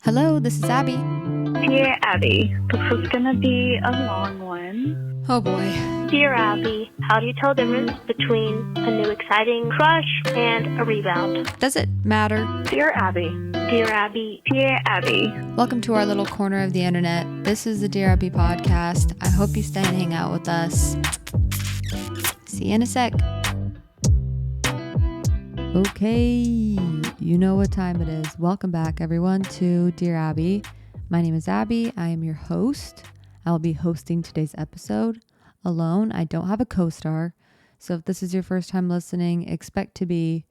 Hello, this is Abby. Dear Abbey, this is gonna be a long one. Oh boy. Dear Abbey, how do you tell the difference between a new exciting crush and a rebound? Does it matter? Dear Abbey. Dear Abbey. Dear Abbey. Welcome to our little corner of the internet. This is the Dear Abbey podcast. I hope you stay and hang out with us. See you in a sec. Okay, you know what time it is. Welcome back, everyone, to Dear Abbey. My name is Abby. I am your host. I'll be hosting today's episode alone. I don't have a co-star, so if this is your first time listening, expect to be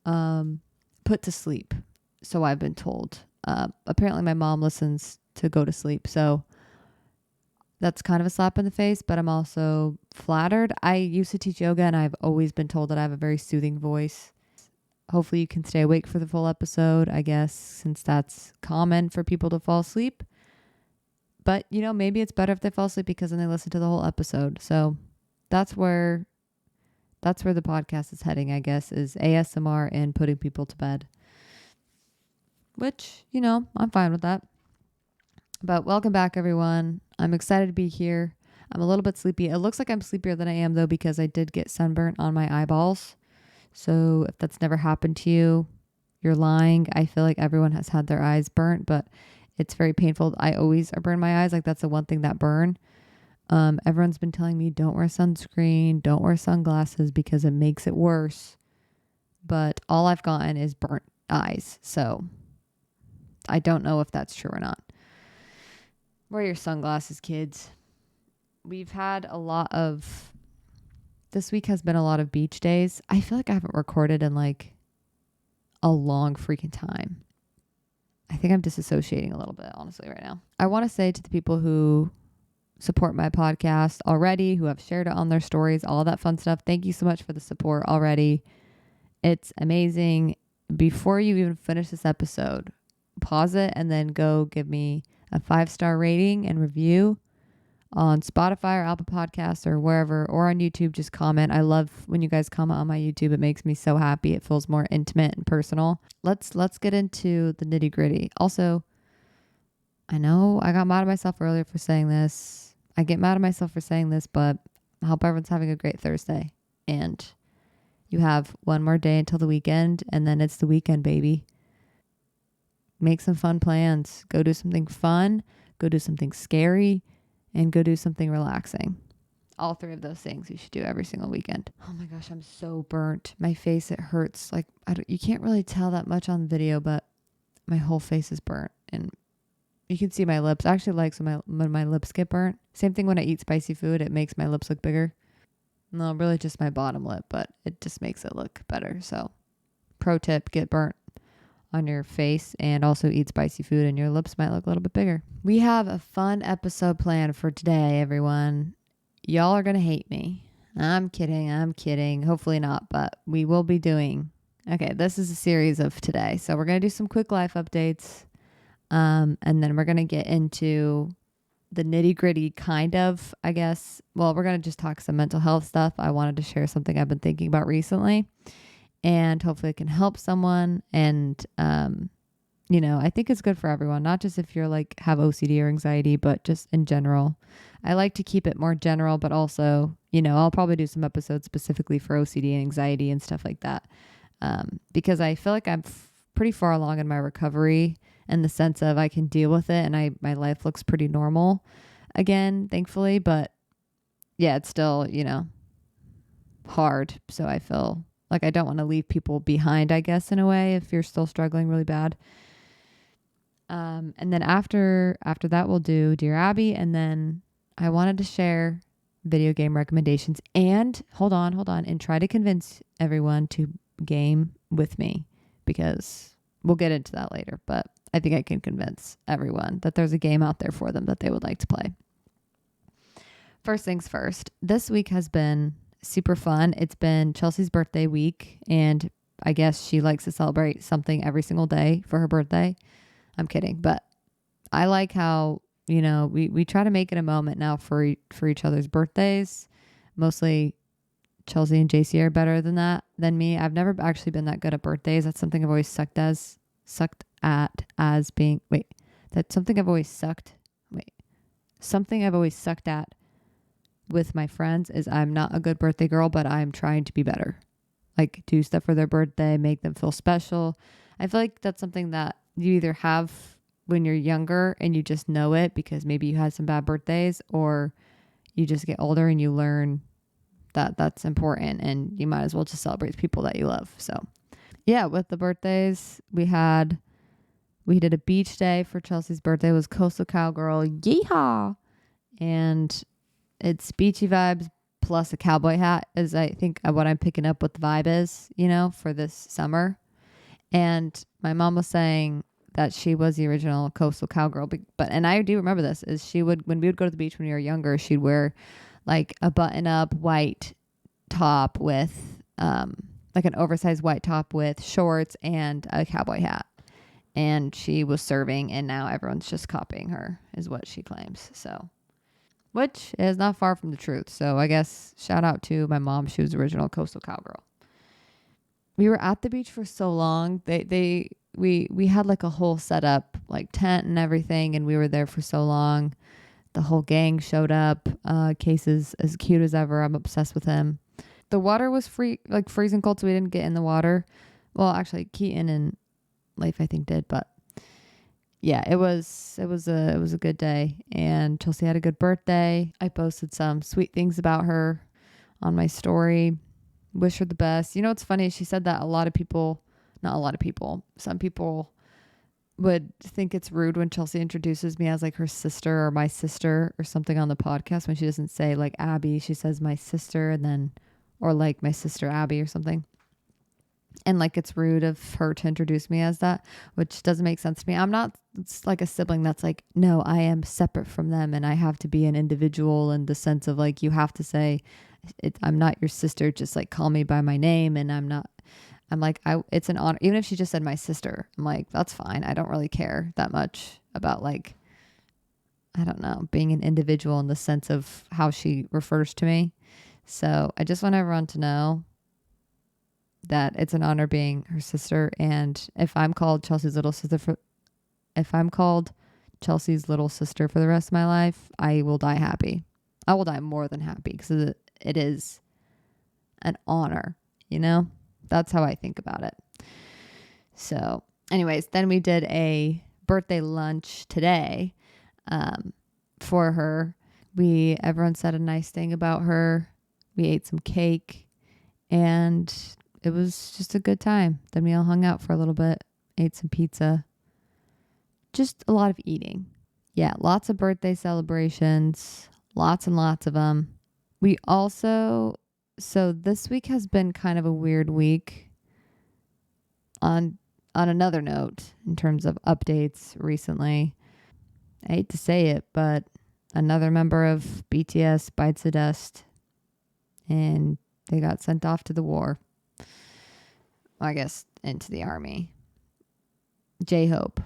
put to sleep. So I've been told. Apparently my mom listens to go to sleep, so that's kind of a slap in the face, but I'm also flattered. I used to teach yoga, and I've always been told that I have a very soothing voice. Hopefully you can stay awake for the full episode, I guess, since that's common for people to fall asleep. But, you know, maybe it's better if they fall asleep because then they listen to the whole episode. So that's where the podcast is heading, I guess, is ASMR and putting people to bed. Which, you know, I'm fine with that. But welcome back, everyone. I'm excited to be here. I'm a little bit sleepy. It looks like I'm sleepier than I am, though, because I did get sunburnt on my eyeballs. So if that's never happened to you, you're lying. I feel like everyone has had their eyes burnt, but it's very painful. I always burn my eyes. Like, that's the one thing that burn. Everyone's been telling me don't wear sunscreen, don't wear sunglasses because it makes it worse. But all I've gotten is burnt eyes. So I don't know if that's true or not. Wear your sunglasses, kids. This week has been a lot of beach days. I feel like I haven't recorded in like a long freaking time. I think I'm disassociating a little bit, honestly, right now. I want to say to the people who support my podcast already, who have shared it on their stories, all that fun stuff, thank you so much for the support already. It's amazing. Before you even finish this episode, pause it and then go give me a 5-star rating and review on Spotify or Apple Podcasts or wherever, or on YouTube. Just comment. I love when you guys comment on my YouTube. It makes me so happy. It feels more intimate and personal. Let's get into the nitty gritty. Also, I know I got mad at myself earlier for saying this. I get mad at myself for saying this, but I hope everyone's having a great Thursday. And you have one more day until the weekend, and then it's the weekend, baby. Make some fun plans. Go do something fun. Go do something scary. And go do something relaxing. All three of those things you should do every single weekend. Oh my gosh, I'm so burnt. My face, it hurts. Like, you can't really tell that much on the video, but my whole face is burnt. And you can see my lips. I actually like when my lips get burnt. Same thing when I eat spicy food. It makes my lips look bigger. No, really just my bottom lip, but it just makes it look better. So, pro tip, get burnt on your face and also eat spicy food and your lips might look a little bit bigger. We have a fun episode planned for today, everyone. Y'all are going to hate me. I'm kidding. Hopefully not, but we will be doing. Okay, this is a series of today. So we're going to do some quick life updates. And then we're going to get into the nitty gritty kind of, I guess. Well, we're going to just talk some mental health stuff. I wanted to share something I've been thinking about recently. And hopefully it can help someone. And, you know, I think it's good for everyone, not just if you're like have OCD or anxiety, but just in general. I like to keep it more general, but also, you know, I'll probably do some episodes specifically for OCD and anxiety and stuff like that. Because I feel like I'm pretty far along in my recovery in the sense of I can deal with it and my life looks pretty normal again, thankfully. But yeah, it's still, you know, hard. So I feel like I don't want to leave people behind, I guess, in a way, if you're still struggling really bad. And then after that, we'll do Dear Abby. And then I wanted to share video game recommendations and hold on, and try to convince everyone to game with me because we'll get into that later. But I think I can convince everyone that there's a game out there for them that they would like to play. First things first, this week has been super fun. It's been Chelsey's birthday week, and I guess she likes to celebrate something every single day for her birthday. I'm kidding, but I like how, you know, we try to make it a moment now for each other's birthdays. Mostly Chelsey and JC are better than me. I've never actually been that good at birthdays. That's something I've always sucked sucked at as being, something I've always sucked at with my friends is I'm not a good birthday girl, but I'm trying to be better. Like do stuff for their birthday, make them feel special. I feel like that's something that you either have when you're younger and you just know it because maybe you had some bad birthdays, or you just get older and you learn that that's important and you might as well just celebrate the people that you love. So yeah, with the birthdays, we did a beach day for Chelsey's birthday. It was Coastal Cowgirl. Yeehaw. And it's beachy vibes plus a cowboy hat is I think what I'm picking up what the vibe is, for this summer. And my mom was saying that she was the original Coastal Cowgirl. And I do remember this is when we would go to the beach when we were younger, she'd wear like a button up white top with, like an oversized white top with shorts and a cowboy hat. And she was serving and now everyone's just copying her is what she claims. So, which is not far from the truth. So I guess shout out to my mom. She was the original Coastal Cowgirl. We were at the beach for so long. We had like a whole setup, like tent and everything. And we were there for so long. The whole gang showed up. Case is as cute as ever. I'm obsessed with him. The water was freezing cold, so we didn't get in the water. Well, actually, Keaton and Leif I think did, but yeah, it was a good day, and Chelsey had a good birthday. I posted some sweet things about her on my story. Wish her the best. It's funny. She said that some people would think it's rude when Chelsey introduces me as like her sister or my sister or something on the podcast when she doesn't say like Abbey. She says my sister or like my sister Abbey or something. And like it's rude of her to introduce me as that, which doesn't make sense to me. I'm not like a sibling that's like, no, I am separate from them and I have to be an individual in the sense of like you have to say I'm not your sister, just like call me by my name. And it's an honor. Even if she just said my sister, I'm like, that's fine. I don't really care that much about like, I don't know, being an individual in the sense of how she refers to me. So I just want everyone to know that it's an honor being her sister. And if I'm called Chelsea's little sister for the rest of my life, I will die happy. I will die more than happy because it is an honor, That's how I think about it. So anyways, then we did a birthday lunch today for her. Everyone said a nice thing about her. We ate some cake and it was just a good time. Then we all hung out for a little bit, ate some pizza. Just a lot of eating. Yeah, lots of birthday celebrations, lots and lots of them. So this week has been kind of a weird week on another note in terms of updates recently. I hate to say it, but another member of BTS bites the dust and they got sent off to the war. I guess into the army. J-Hope.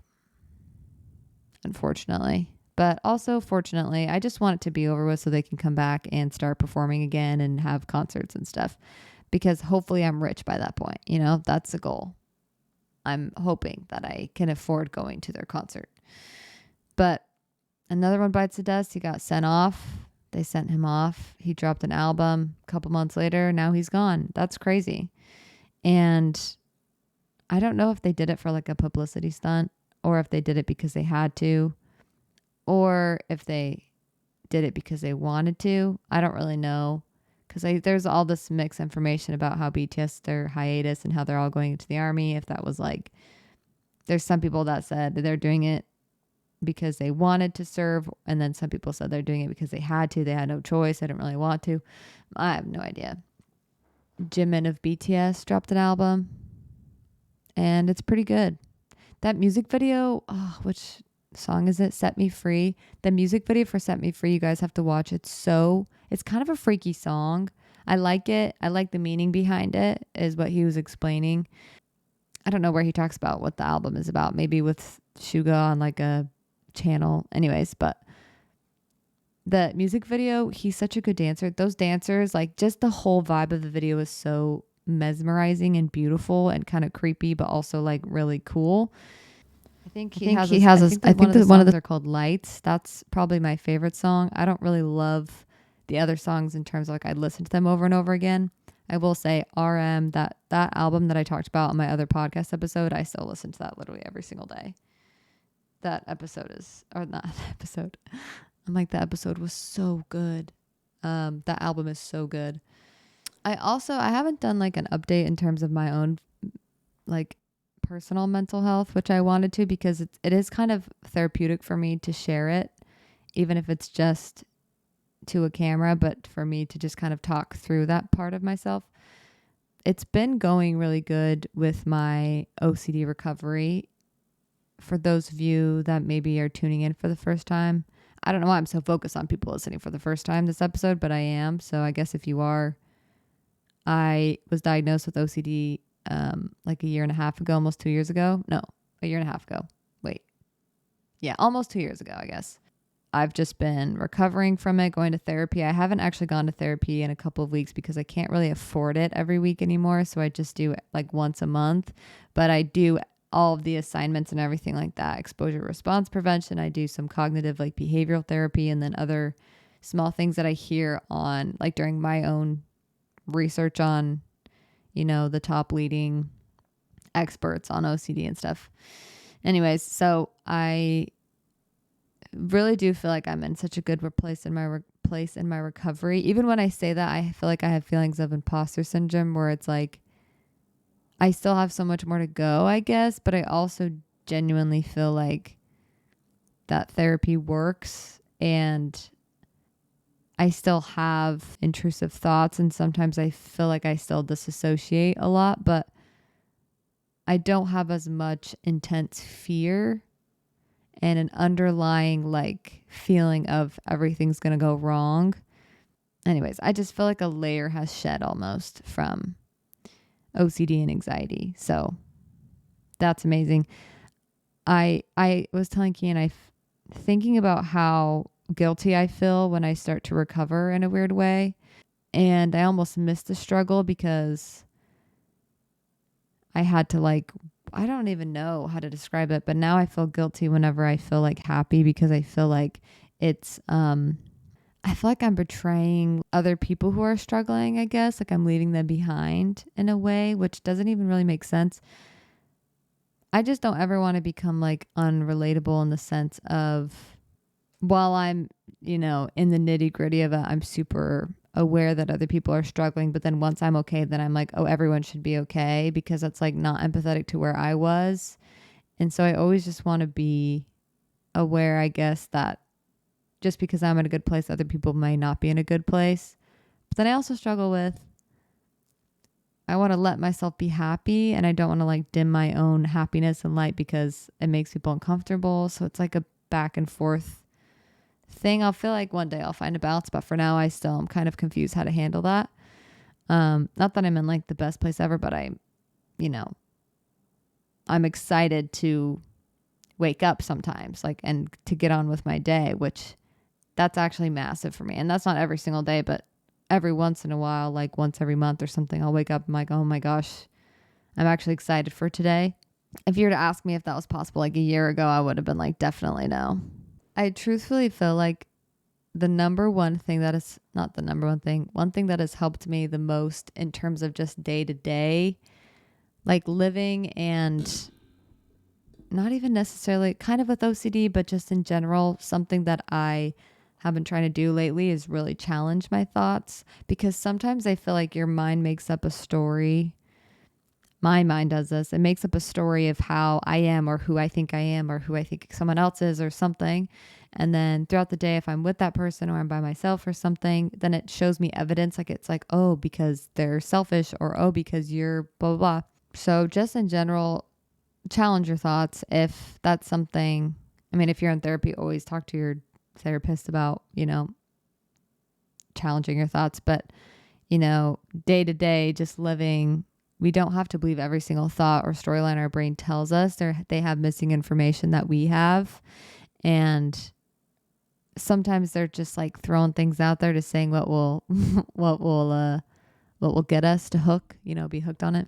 Unfortunately. But also, fortunately, I just want it to be over with so they can come back and start performing again and have concerts and stuff. Because hopefully I'm rich by that point. That's the goal. I'm hoping that I can afford going to their concert. But another one bites the dust. He got sent off. They sent him off. He dropped an album a couple months later. Now he's gone. That's crazy. And I don't know if they did it for like a publicity stunt or if they did it because they had to or if they did it because they wanted to. I don't really know because there's all this mixed information about how BTS, their hiatus and how they're all going into the army. If that was like, there's some people that said that they're doing it because they wanted to serve. And then some people said they're doing it because they had to. They had no choice. They didn't really want to. I have no idea. Jimin of BTS dropped an album and it's pretty good. That music video, which song is it? Set Me Free. The music video for Set Me Free, you guys have to watch. It's kind of a freaky song. I like it. I like the meaning behind it is what he was explaining. I don't know where he talks about what the album is about. Maybe with Suga on like a channel. Anyways, but the music video, he's such a good dancer. Those dancers, like just the whole vibe of the video is so mesmerizing and beautiful and kind of creepy, but also like really cool. I think he has I think that one of the, they're called Lights. That's probably my favorite song. I don't really love the other songs in terms of like I'd listen to them over and over again. I will say RM, that album that I talked about on my other podcast episode, I still listen to that literally every single day. That episode is, or not episode. I'm like, the episode was so good. That album is so good. I haven't done like an update in terms of my own like personal mental health, which I wanted to, because it is kind of therapeutic for me to share it, even if it's just to a camera, but for me to just kind of talk through that part of myself. It's been going really good with my OCD recovery. For those of you that maybe are tuning in for the first time, I don't know why I'm so focused on people listening for the first time this episode, but I am. So I guess if you are, I was diagnosed with OCD like a year and a half ago, almost 2 years ago. No, a year and a half ago. Wait. Yeah, almost 2 years ago, I guess. I've just been recovering from it, going to therapy. I haven't actually gone to therapy in a couple of weeks because I can't really afford it every week anymore. So I just do it like once a month. But I do all of the assignments and everything like that. Exposure response prevention. I do some cognitive like behavioral therapy, and then other small things that I hear on like during my own research on, you know, the top leading experts on OCD and stuff. Anyways, so I really do feel like I'm in such a good place in my recovery. Even when I say that, I feel like I have feelings of imposter syndrome, where it's like I still have so much more to go, I guess, but I also genuinely feel like that therapy works, and I still have intrusive thoughts, and sometimes I feel like I still disassociate a lot, but I don't have as much intense fear and an underlying like feeling of everything's going to go wrong. Anyways, I just feel like a layer has shed almost from OCD and anxiety. So that's amazing. I was telling Kian, thinking about how guilty I feel when I start to recover in a weird way. And I almost missed the struggle because I had to like, I don't even know how to describe it, but now I feel guilty whenever I feel like happy, because I feel like it's, I feel like I'm betraying other people who are struggling, I guess. Like I'm leaving them behind in a way, which doesn't even really make sense. I just don't ever want to become like unrelatable in the sense of, while I'm, you know, in the nitty gritty of it, I'm super aware that other people are struggling. But then once I'm okay, then I'm like, oh, everyone should be okay, because that's like not empathetic to where I was. And so I always just want to be aware, I guess, that just because I'm in a good place, other people may not be in a good place. But then I also struggle with, I want to let myself be happy, and I don't want to like dim my own happiness and light because it makes people uncomfortable. So it's like a back and forth thing. I'll feel like one day I'll find a balance, but for now I still am kind of confused how to handle that. Not that I'm in like the best place ever, but I'm excited to wake up sometimes, like, and to get on with my day, which that's actually massive for me. And that's not every single day, but every once in a while, like once every month or something, I'll wake up and I'm like, oh my gosh, I'm actually excited for today. If you were to ask me if that was possible like a year ago, I would have been like, definitely no. I truthfully feel like one thing that has helped me the most in terms of just day to day, like living, and not even necessarily kind of with OCD, but just in general, something that I have been trying to do lately is really challenge my thoughts, because sometimes I feel like your mind makes up a story. My mind does this. It makes up a story of how I am, or who I think I am, or who I think someone else is, or something. And then throughout the day, if I'm with that person or I'm by myself or something, then it shows me evidence. Like it's like, oh, because they're selfish, or oh, because you're blah, blah, blah. So just in general, challenge your thoughts. If that's something, I mean, if you're in therapy, always talk to your therapist about, challenging your thoughts. But, day to day, just living, we don't have to believe every single thought or storyline our brain tells us. They have missing information that we have. And sometimes they're just like throwing things out there to saying what will will get us to hook, be hooked on it.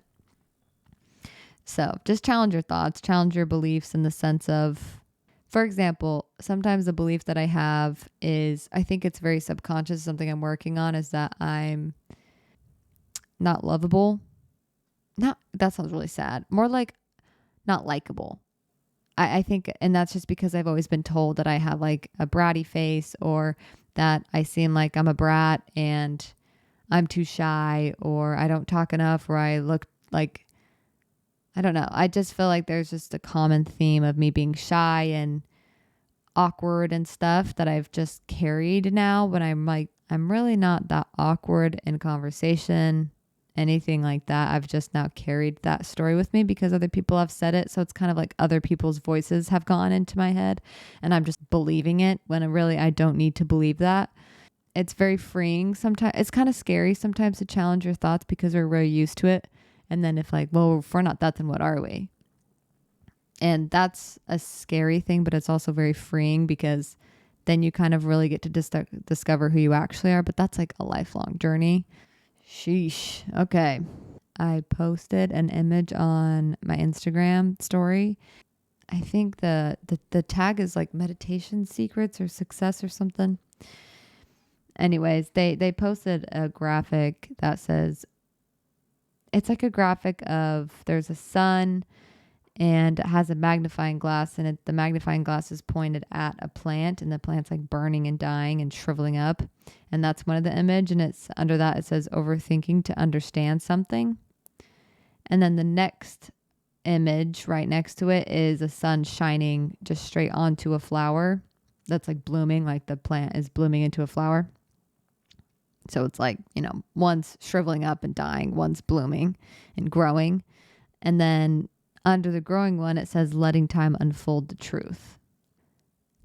So just challenge your thoughts, challenge your beliefs in the sense of, for example, sometimes the belief that I have is, I think it's very subconscious, something I'm working on, is that I'm not lovable. Not, that sounds really sad. More like not likable. I think, and that's just because I've always been told that I have like a bratty face, or that I seem like I'm a brat and I'm too shy, or I don't talk enough, or I look like, I don't know. I just feel like there's just a common theme of me being shy and awkward and stuff that I've just carried now, but I'm like, I'm really not that awkward in conversation, anything like that. I've just now carried that story with me because other people have said it. So it's kind of like other people's voices have gone into my head and I'm just believing it when I don't need to believe that. It's very freeing sometimes. It's kind of scary sometimes to challenge your thoughts because we're very used to it. And then if like, well, if we're not that, then what are we? And that's a scary thing, but it's also very freeing because then you kind of really get to discover who you actually are. But that's like a lifelong journey. Sheesh. Okay. I posted an image on my Instagram story. I think the tag is like meditation secrets or success or something. Anyways, they posted a graphic that says, it's like a graphic of, there's a sun and it has a magnifying glass, and the magnifying glass is pointed at a plant, and the plant's like burning and dying and shriveling up. And that's one of the image. And it's under that, it says overthinking to understand something. And then the next image right next to it is a sun shining just straight onto a flower that's like blooming, like the plant is blooming into a flower. So it's like, one's shriveling up and dying, one's blooming and growing. And then under the growing one, it says letting time unfold the truth.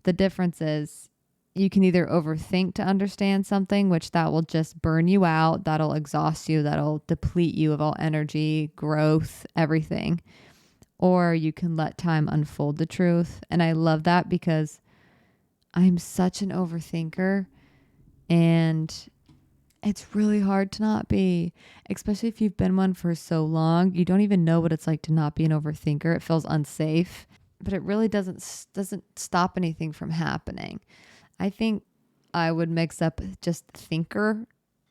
The difference is you can either overthink to understand something, which that will just burn you out. That'll exhaust you. That'll deplete you of all energy, growth, everything. Or you can let time unfold the truth. And I love that because I'm such an overthinker, and it's really hard to not be, especially if you've been one for so long. You don't even know what it's like to not be an overthinker. It feels unsafe, but it really doesn't stop anything from happening. I think I would mix up just thinker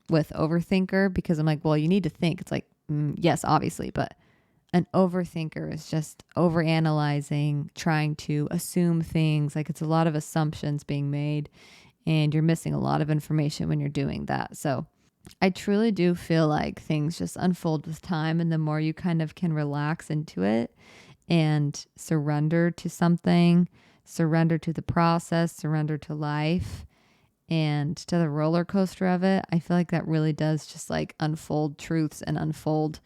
with overthinker because I'm like, well, you need to think. It's like, yes, obviously, but an overthinker is just overanalyzing, trying to assume things. Like it's a lot of assumptions being made, and you're missing a lot of information when you're doing that. So I truly do feel like things just unfold with time. And the more you kind of can relax into it and surrender to something, surrender to the process, surrender to life and to the roller coaster of it, I feel like that really does just like unfold truths and unfold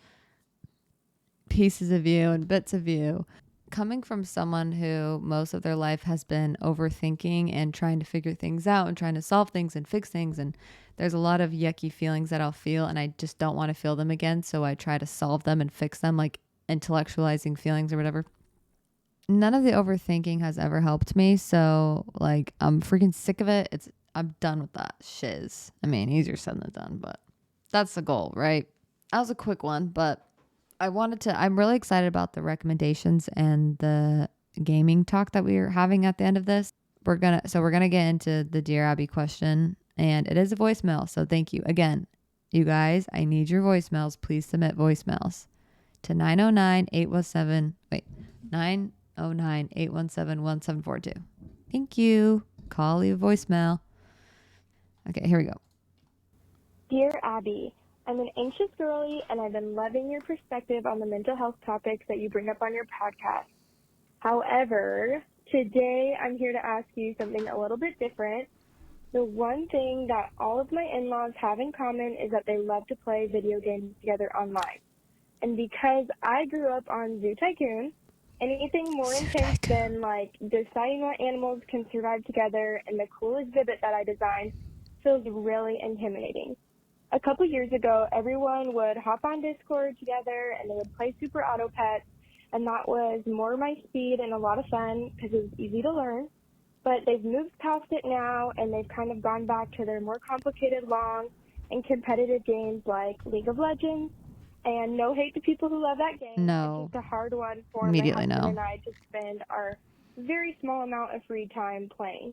pieces of you and bits of you. Coming from someone who most of their life has been overthinking and trying to figure things out and trying to solve things and fix things, and there's a lot of yucky feelings that I'll feel and I just don't want to feel them again, so I try to solve them and fix them, like intellectualizing feelings or whatever. None of the overthinking has ever helped me, so like I'm freaking sick of it. I'm done with that shiz. I mean, easier said than done, but that's the goal, right? That was a quick one, but I'm really excited about the recommendations and the gaming talk that we are having at the end of this. We're going to get into the Dear Abby question, and it is a voicemail. So thank you again, you guys. I need your voicemails. Please submit voicemails to 909-817-1742. Thank you. Call, leave a voicemail. Okay, here we go. Dear Abby, I'm an anxious girly, and I've been loving your perspective on the mental health topics that you bring up on your podcast. However, today I'm here to ask you something a little bit different. The one thing that all of my in-laws have in common is that they love to play video games together online. And because I grew up on Zoo Tycoon, anything more intense than like deciding what animals can survive together and the cool exhibit that I designed feels really intimidating. A couple years ago, everyone would hop on Discord together and they would play Super Auto Pets, and that was more my speed and a lot of fun because it was easy to learn. But they've moved past it now, and they've kind of gone back to their more complicated, long, in competitive games like League of Legends. And no hate to people who love that game. No. It's just a hard one for Immediately my husband no. and I to spend our very small amount of free time playing.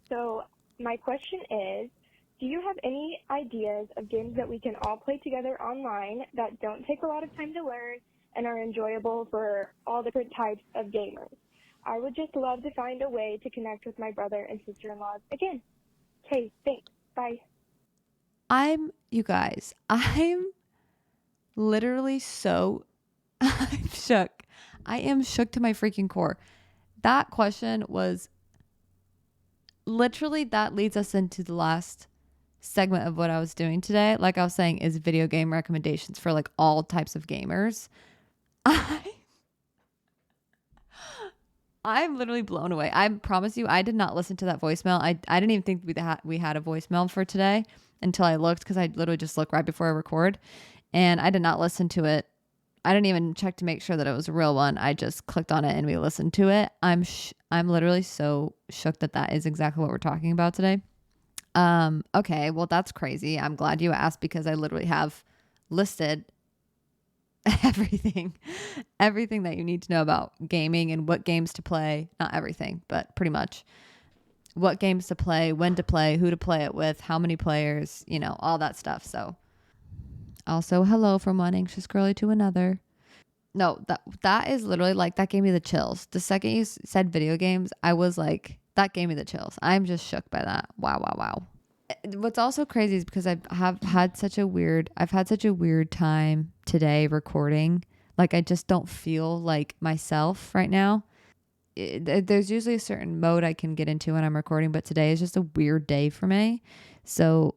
So my question is, do you have any ideas of games that we can all play together online that don't take a lot of time to learn and are enjoyable for all different types of gamers? I would just love to find a way to connect with my brother and sister-in-laws again. Okay, thanks. Bye. You guys, I'm literally so, I'm shook. I am shook to my freaking core. That question was literally, that leads us into the last segment of what I was doing today. Like I was saying, is video game recommendations for like all types of gamers. I'm literally blown away. I promise you, I did not listen to that voicemail. I didn't even think we had a voicemail for today until I looked, because I literally just look right before I record, and I did not listen to it. I didn't even check to make sure that it was a real one. I just clicked on it and we listened to it. I'm literally so shook that that is exactly what we're talking about today. Okay, well, that's crazy. I'm glad you asked, because I literally have listed everything that you need to know about gaming and what games to play. Not everything, but pretty much what games to play, when to play, who to play it with, how many players, all that stuff. So also, hello from one anxious girly to another. No, that is literally like, that gave me the chills. The second you said video games, I was like, that gave me the chills. I'm just shook by that. Wow. What's also crazy is because I've had such a weird time today recording. Like, I just don't feel like myself right now. There's usually a certain mode I can get into when I'm recording, but today is just a weird day for me. So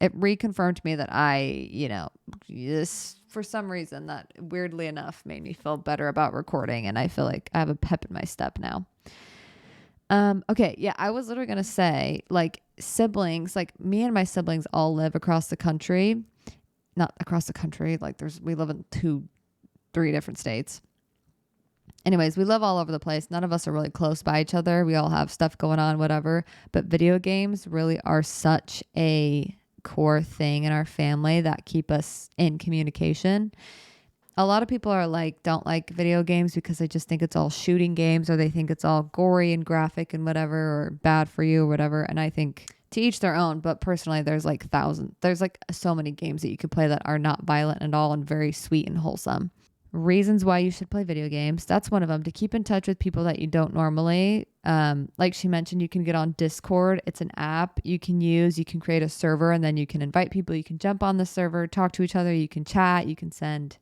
it reconfirmed to me that this, for some reason, that weirdly enough made me feel better about recording, and I feel like I have a pep in my step now. Okay, yeah, I was literally gonna say, like, siblings, like me and my siblings all live across the country. Not across the country, like we live in 3 different states. Anyways, we live all over the place. None of us are really close by each other. We all have stuff going on, whatever. But video games really are such a core thing in our family that keep us in communication. A lot of people are like, don't like video games because they just think it's all shooting games, or they think it's all gory and graphic and whatever, or bad for you or whatever. And I think to each their own, but personally, there's like so many games that you could play that are not violent at all and very sweet and wholesome. Reasons why you should play video games. That's one of them. To keep in touch with people that you don't normally. Like she mentioned, you can get on Discord. It's an app you can use. You can create a server, and then you can invite people. You can jump on the server, talk to each other. You can chat. You can send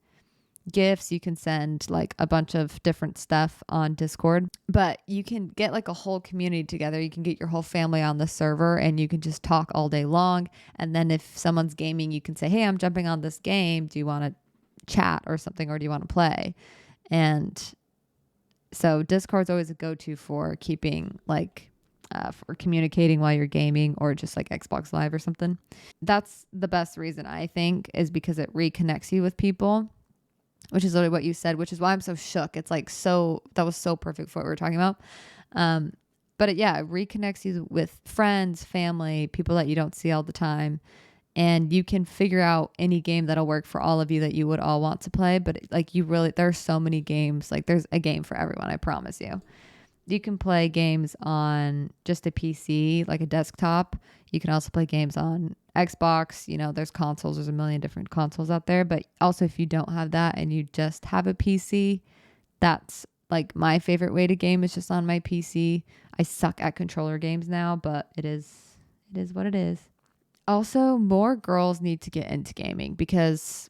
gifts, you can send like a bunch of different stuff on Discord, but you can get like a whole community together. You can get your whole family on the server, and you can just talk all day long. And then if someone's gaming, you can say, hey, I'm jumping on this game, do you want to chat or something, or do you want to play? And so Discord's always a go-to for keeping like for communicating while you're gaming, or just like Xbox Live or something. That's the best reason, I think, is because it reconnects you with people, which is literally what you said, which is why I'm so shook. It's like, that was so perfect for what we were talking about. But it reconnects you with friends, family, people that you don't see all the time. And you can figure out any game that'll work for all of you that you would all want to play. But like, there are so many games, like there's a game for everyone, I promise you. You can play games on just a PC, like a desktop. You can also play games on Xbox. There's consoles. There's a million different consoles out there. But also, if you don't have that and you just have a PC, that's like my favorite way to game, is just on my PC. I suck at controller games now, but it is what it is. Also, more girls need to get into gaming, because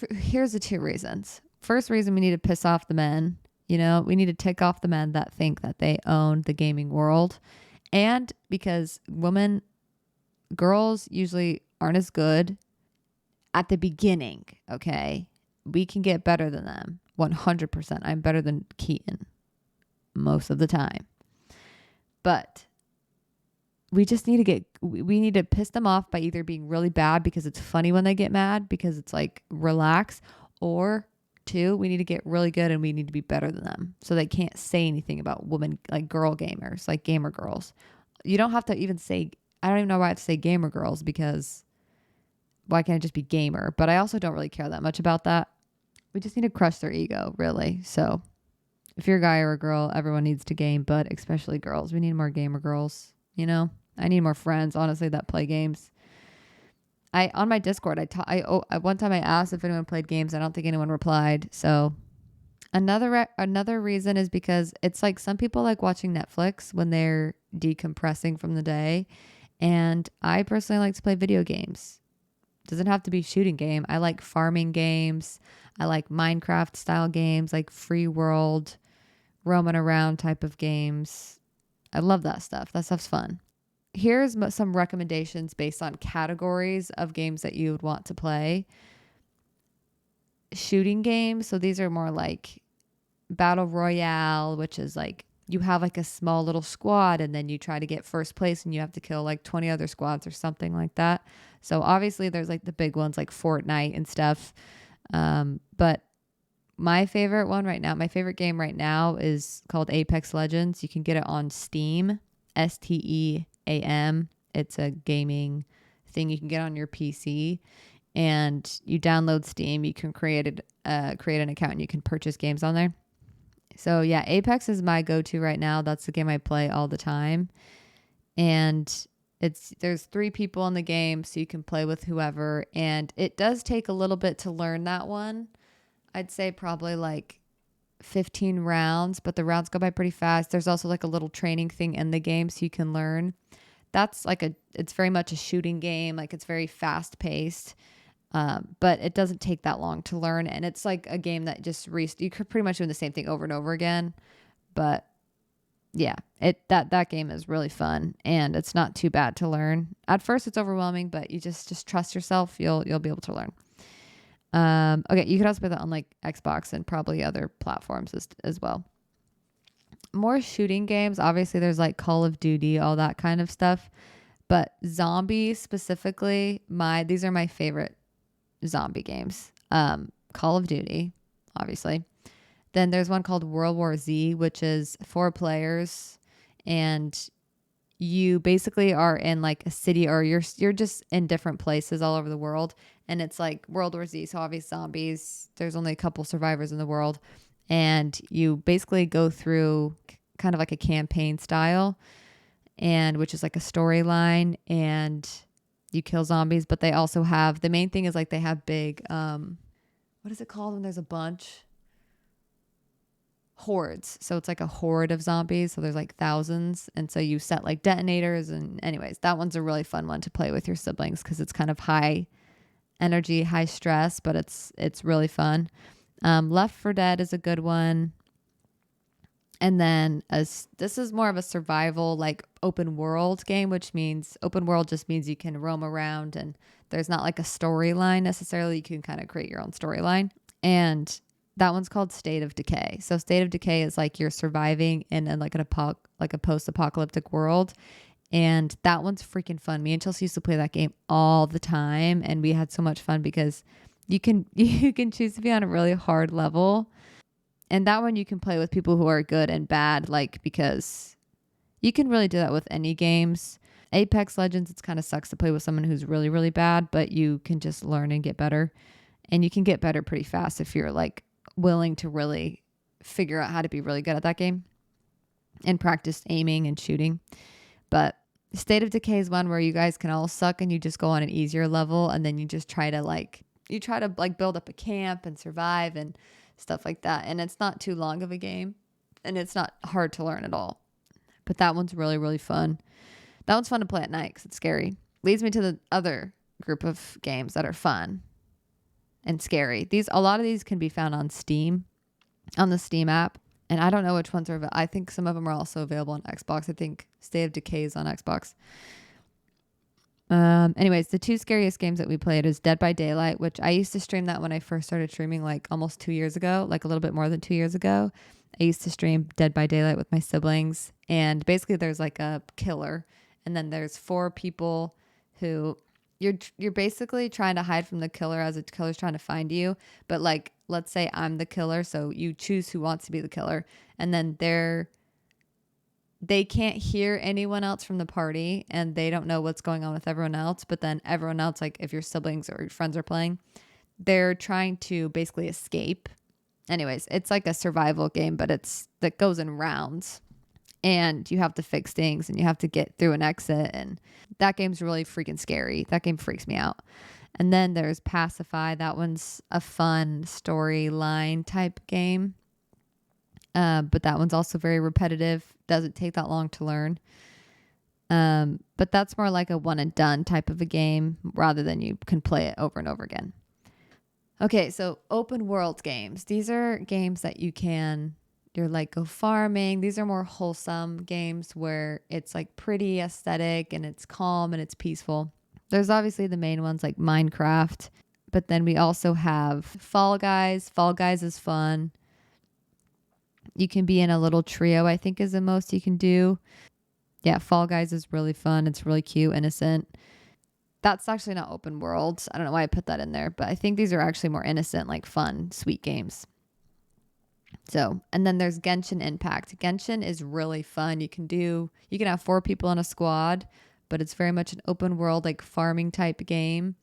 here's the 2 reasons. First reason, we need to piss off the men. We need to tick off the men that think that they own the gaming world. And because girls usually aren't as good at the beginning, okay? We can get better than them, 100%. I'm better than Keaton most of the time. But we just need to piss them off by either being really bad because it's funny when they get mad, because it's like, relax, or 2, we need to get really good and we need to be better than them, so they can't say anything about women, like girl gamers, like gamer girls. You don't have to even say I don't even know why I have to say gamer girls, because why can't it just be gamer? But I also don't really care that much about that. We just need to crush their ego, really. So if you're a guy or a girl, everyone needs to game, but especially girls. We need more gamer girls, you know? I need more friends, honestly, that play games. On my Discord, one time I asked if anyone played games. I don't think anyone replied. So another reason is because it's like some people like watching Netflix when they're decompressing from the day, and I personally like to play video games. Doesn't have to be shooting game. I like farming games. I like Minecraft style games, like free world, roaming around type of games. I love that stuff. That stuff's fun. Here's some recommendations based on categories of games that you would want to play. Shooting games. So these are more like Battle Royale, which is like you have like a small little squad and then you try to get first place and you have to kill like 20 other squads or something like that. So obviously there's like the big ones like Fortnite and stuff. But my favorite one right now, my favorite game right now is called Apex Legends. You can get it on Steam, STEAM. It's a gaming thing you can get on your PC, and you download Steam. You can create an account and you can purchase games on there. So yeah, Apex is my go-to right now. That's the game I play all the time. And there's 3 people in the game, so you can play with whoever. And it does take a little bit to learn that one. I'd say probably like 15 rounds, but the rounds go by pretty fast. There's also like a little training thing in the game so you can learn. That's like it's very much a shooting game. Like it's very fast paced. But it doesn't take that long to learn. And it's like a game that just you could pretty much do the same thing over and over again. But yeah, that game is really fun and it's not too bad to learn. At first it's overwhelming, but you just trust yourself. You'll be able to learn. Okay, you could also play that on like Xbox and probably other platforms as well. More shooting games. Obviously there's like Call of Duty, all that kind of stuff. But zombies specifically, these are my favorite zombie games. Call of Duty, obviously. Then there's one called World War Z, which is 4 players, and you basically are in like a city, or you're just in different places all over the world, and it's like World War Z. So obviously zombies. There's only a couple survivors in the world, and you basically go through kind of like a campaign style, and which is like a storyline, and you kill zombies. But they also have, the main thing is like they have big what is it called when there's a bunch? Hordes. So it's like a horde of zombies. So there's like thousands. And so you set like detonators. And anyways, that one's a really fun one to play with your siblings because it's kind of high energy, high stress, but it's really fun. Left 4 Dead is a good one. And then this is more of a survival, like open world game, which means open world just means you can roam around and there's not like a storyline necessarily. You can kind of create your own storyline. And that one's called State of Decay. So State of Decay is like you're surviving in like a post-apocalyptic world. And that one's freaking fun. Me and Chelsey used to play that game all the time. And we had so much fun because you can choose to be on a really hard level. And that one you can play with people who are good and bad, like, because you can really do that with any games. Apex Legends, it kind of sucks to play with someone who's really, really bad, but you can just learn and get better. And you can get better pretty fast if you're like willing to really figure out how to be really good at that game and practice aiming and shooting. But State of Decay is one where you guys can all suck and you just go on an easier level, and then you just try to build up a camp and survive and stuff like that. And it's not too long of a game and it's not hard to learn at all. But that one's really, really fun. That one's fun to play at night because it's scary. Leads me to the other group of games that are fun and scary. A lot of these can be found on Steam, on the Steam app. And I don't know which ones are available. I think some of them are also available on Xbox. I think State of Decay is on Xbox. Anyways, the 2 scariest games that we played is Dead by Daylight, which I used to stream that when I first started streaming, like almost 2 years ago, like a little bit more than 2 years ago. I used to stream Dead by Daylight with my siblings, and basically there's like a killer, and then there's 4 people who you're basically trying to hide from the killer as the killer's trying to find you. But like, let's say I'm the killer, so you choose who wants to be the killer, and then they can't hear anyone else from the party and they don't know what's going on with everyone else. But then everyone else, like if your siblings or your friends are playing, they're trying to basically escape. Anyways, it's like a survival game, but that goes in rounds and you have to fix things and you have to get through an exit. And that game's really freaking scary. That game freaks me out. And then there's Pacify. That one's a fun storyline type game. But that one's also very repetitive. Doesn't take that long to learn. But that's more like a one and done type of a game rather than you can play it over and over again. Okay, so open world games. These are games that you're like go farming. These are more wholesome games where it's like pretty aesthetic and it's calm and it's peaceful. There's obviously the main ones like Minecraft, but then we also have Fall Guys. Fall Guys is fun. You can be in a little trio, I think is the most you can do. Yeah, Fall Guys is really fun. It's really cute, innocent. That's actually not open world. I don't know why I put that in there, but I think these are actually more innocent, like fun, sweet games. So, and then there's Genshin Impact. Genshin is really fun. You can have 4 people in a squad, but it's very much an open world, like farming type game.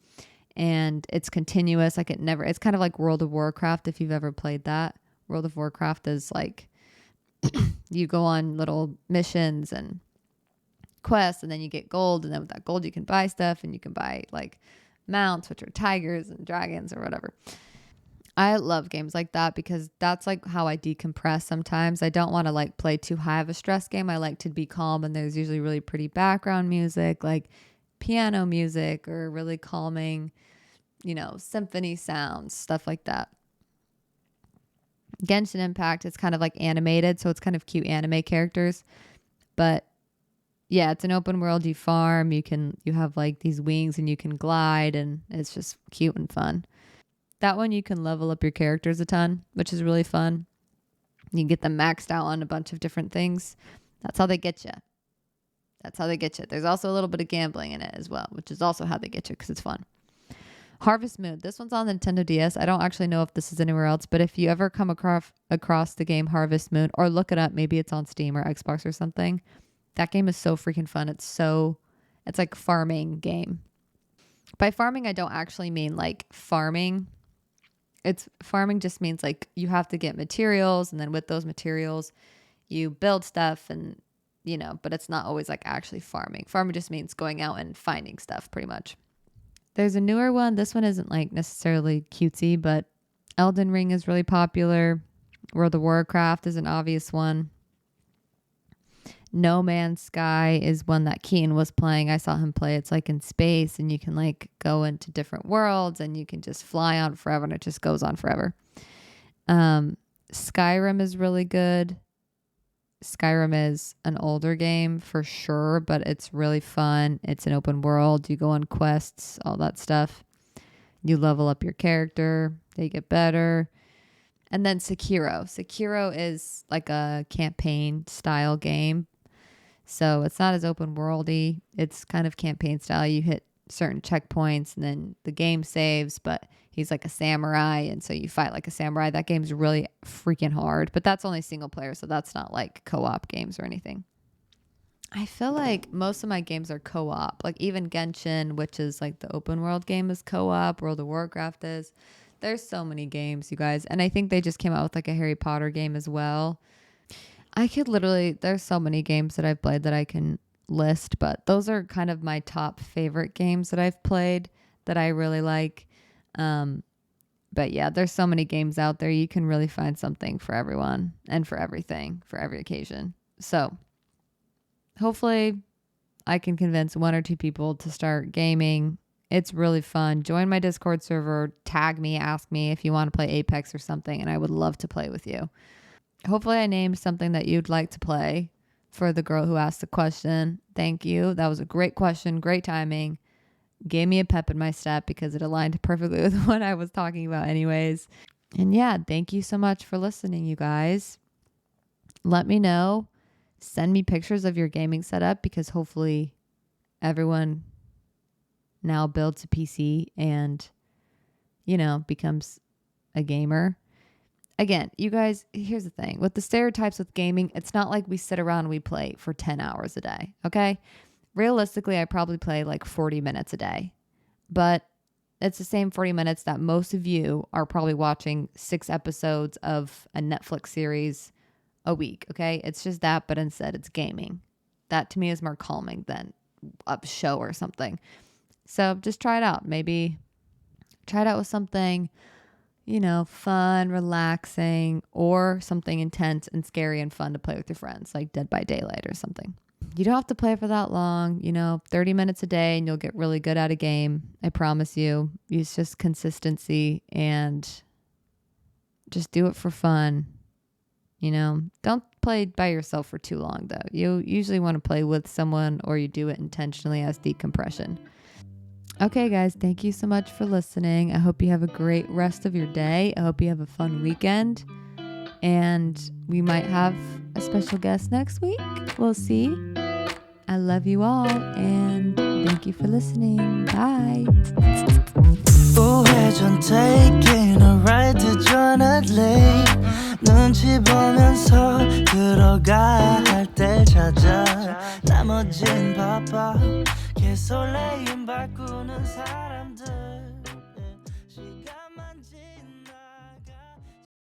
And it's continuous. It's kind of like World of Warcraft if you've ever played that. World of Warcraft is like you go on little missions and quests and then you get gold, and then with that gold you can buy stuff and you can buy like mounts, which are tigers and dragons or whatever. I love games like that because that's like how I decompress sometimes. I don't want to like play too high of a stress game. I like to be calm, and there's usually really pretty background music like piano music or really calming, symphony sounds, stuff like that. Genshin Impact is kind of like animated, so it's kind of cute anime characters. But yeah, it's an open world. You farm, you have like these wings and you can glide, and it's just cute and fun. That one you can level up your characters a ton, which is really fun. You can get them maxed out on a bunch of different things. That's how they get you. There's also a little bit of gambling in it as well, which is also how they get you because it's fun. Harvest Moon. This one's on the Nintendo DS. I don't actually know if this is anywhere else, but if you ever come across the game Harvest Moon, or look it up, maybe it's on Steam or Xbox or something. That game is so freaking fun. It's like farming game. By farming, I don't actually mean like farming. Farming just means like you have to get materials, and then with those materials, you build stuff, and but it's not always like actually farming. Farming just means going out and finding stuff pretty much. There's a newer one. This one isn't like necessarily cutesy, but Elden Ring is really popular. World of Warcraft is an obvious one. No Man's Sky is one that Keaton was playing. I saw him play. It's like in space, and you can like go into different worlds, and you can just fly on forever, and it just goes on forever. Skyrim is really good. Skyrim is an older game for sure, but it's really fun. It's an open world. You go on quests, all that stuff. You level up your character. They get better. And then Sekiro. Sekiro is like a campaign style game. So it's not as open worldy. It's kind of campaign style. You hit certain checkpoints and then the game saves, but he's like a samurai, and so you fight like a samurai. That game's really freaking hard, but that's only single player, so that's not like co-op games or anything. I feel like most of my games are co-op. Like even Genshin, which is like the open world game, is co-op. World of Warcraft is. There's so many games, you guys. And I think they just came out with like a Harry Potter game as well. There's so many games that I've played that I can list, but those are kind of my top favorite games that I've played that I really like. But yeah, there's so many games out there. You can really find something for everyone and for everything, for every occasion. So hopefully I can convince 1 or 2 people to start gaming. It's really fun. Join my Discord server, tag me, ask me if you want to play Apex or something, and I would love to play with you. Hopefully I named something that you'd like to play for the girl who asked the question. Thank you. That was a great question. Great timing. Gave me a pep in my step because it aligned perfectly with what I was talking about anyways. And yeah, thank you so much for listening, you guys. Let me know. Send me pictures of your gaming setup because hopefully everyone now builds a PC and, becomes a gamer. again, you guys, here's the thing. With the stereotypes with gaming, it's not like we sit around and we play for 10 hours a day, okay? Realistically, I probably play like 40 minutes a day. But it's the same 40 minutes that most of you are probably watching 6 episodes of a Netflix series a week, okay? It's just that, but instead it's gaming. That to me is more calming than a show or something. So just try it out. Maybe try it out with something, fun, relaxing, or something intense and scary and fun to play with your friends, like Dead by Daylight or something. You don't have to play for that long, 30 minutes a day and you'll get really good at a game. I promise you. It's just consistency and just do it for fun. Don't play by yourself for too long though. You usually want to play with someone or you do it intentionally as decompression. Okay, guys, thank you so much for listening. I hope you have a great rest of your day. I hope you have a fun weekend. And we might have a special guest next week. We'll see. I love you all, and thank you for listening. Bye. 우회전 taking a ride to journey 눈치 보면서 들어가야 할 때 찾아 나머진 바빠 개설레임 바꾸는 사람들